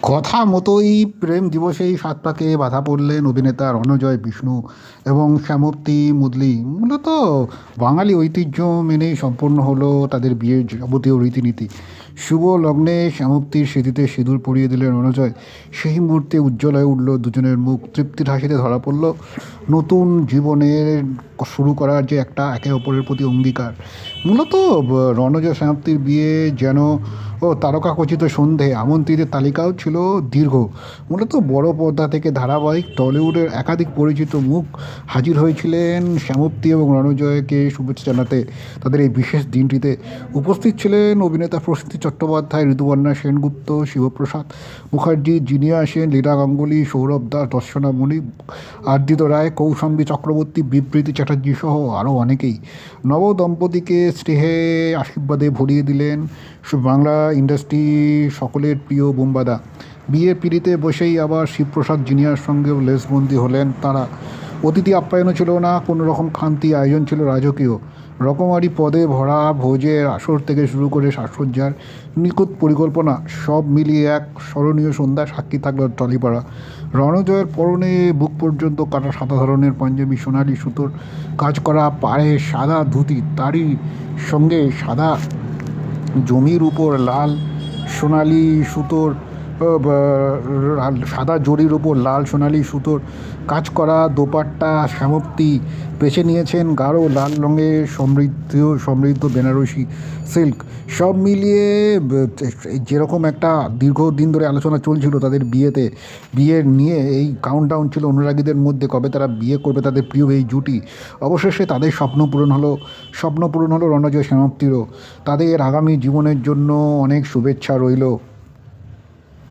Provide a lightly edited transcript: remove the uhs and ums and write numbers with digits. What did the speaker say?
কথা মতোই প্রেম দিবসেই সাত পাকে বাধা পড়লেন অভিনেতা রণজয় বিষ্ণু এবং শ্যামপ্তি মুদলি। মূলত বাঙালি ঐতিহ্য মেনেই সম্পন্ন হলো তাদের বিয়ের যাবতীয় রীতিনীতি। শুভ লগ্নে শ্যামপ্তির স্মৃতিতে সিঁদুর পরিয়ে দিলেন রণজয়। সেই মুহূর্তে উজ্জ্বল হয়ে উঠল দুজনের মুখ, তৃপ্তির হাসিতে ধরা পড়ল নতুন জীবনের শুরু করার যে একটা একে অপরের প্রতি অঙ্গীকার। মূলত রণজয় শ্যামপ্তির বিয়ে যেন তারকাখচিত সন্ধে, আমন্ত্রিতের তালিকাও ছিল দীর্ঘ। মূলত বড় পর্দা থেকে ধারাবাহিক টলিউডের একাধিক পরিচিত মুখ হাজির হয়েছিলেন শ্যামপ্তি এবং রণজয়কে শুভেচ্ছা জানাতে। তাদের এই বিশেষ দিনটিতে উপস্থিত ছিলেন অভিনেতা প্রসেনজিৎ চট্টোপাধ্যায়, ঋতুপর্ণা সেনগুপ্ত, শিবপ্রসাদ মুখার্জি, জিনিয়া সেন, লীলা গাঙ্গুলি, সৌরভ দাস, দর্শনা মণি, আদিত্য রায়, কৌশাম্বী চক্রবর্তী, বিবৃতি চ্যাটার্জি সহ আরও অনেকেই নব দম্পতিকে স্নেহে আশীর্বাদে ভরিয়ে দিলেন বাংলা ইন্ডাস্ট্রি সকলের প্রিয় বোমবাদা। বিয়ের পিড়িতে বসেই আবার শিবপ্রসাদ জিনিয়ার সঙ্গেও লেসবন্দি হলেন তারা। অতিথি আপ্যায়নও ছিল না কোনো রকম খান্তি, আয়োজন ছিল রাজকীয়। রকমারি পদে ভরা ভোজের আসর থেকে শুরু করে সাজসজ্জার নিখুঁত পরিকল্পনা, সব মিলিয়ে এক স্মরণীয় সন্ধ্যা সাক্ষী থাকলো টলিপাড়া। রণজয়ের পরনে বুক পর্যন্ত কাটা সাদা ধরনের পাঞ্জাবি, সোনালি সুতোর কাজ করা পায়ে সাদা ধুতি, তারই সঙ্গে সাদা জমির উপর লাল সোনালি সুতোর সাদা জরির উপর লাল সোনালি সুতোর কাজ করা দোপাট্টা। শ্যামপ্তি বেছে নিয়েছেন গাঢ় লাল রঙের সমৃদ্ধ বেনারসি সিল্ক। সব মিলিয়ে যেরকম একটা দীর্ঘদিন ধরে আলোচনা চলছিল তাদের বিয়ের নিয়ে, এই কাউন্টডাউন ছিল অনুরাগীদের মধ্যে কবে তারা বিয়ে করবে তাদের প্রিয় এই জুটি। অবশেষে তাদের স্বপ্ন পূরণ হলো রণজয় শ্যামপ্তিরও। তাদের আগামী জীবনের জন্য অনেক শুভেচ্ছা রইল।